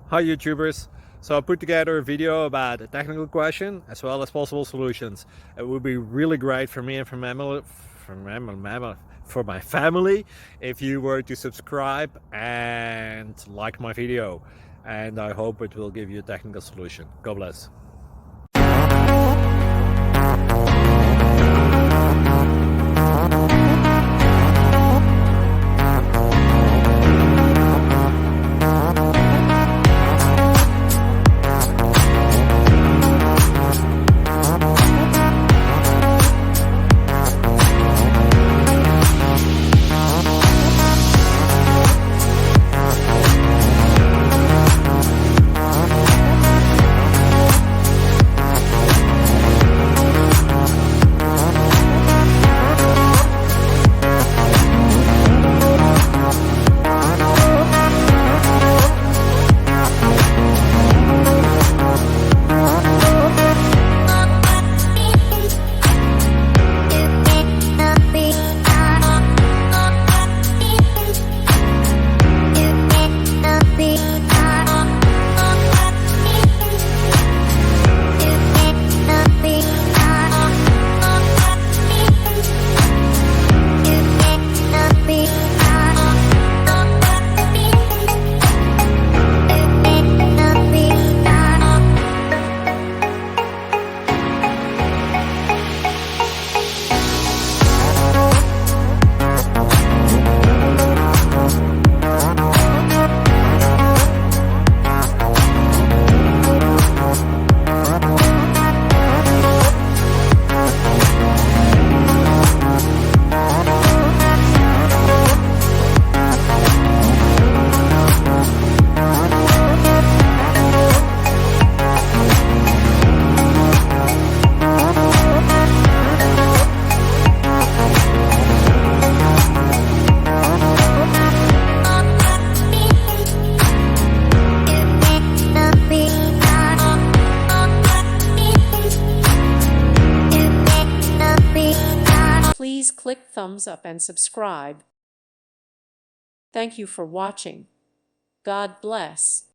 Hi YouTubers! So I put together a video about a technical question as well as possible solutions. It would be really great for me and for my family if you were to subscribe and like my video, and I hope it will give you a technical solution. God bless. Please click thumbs up and subscribe. Thank you for watching. God bless.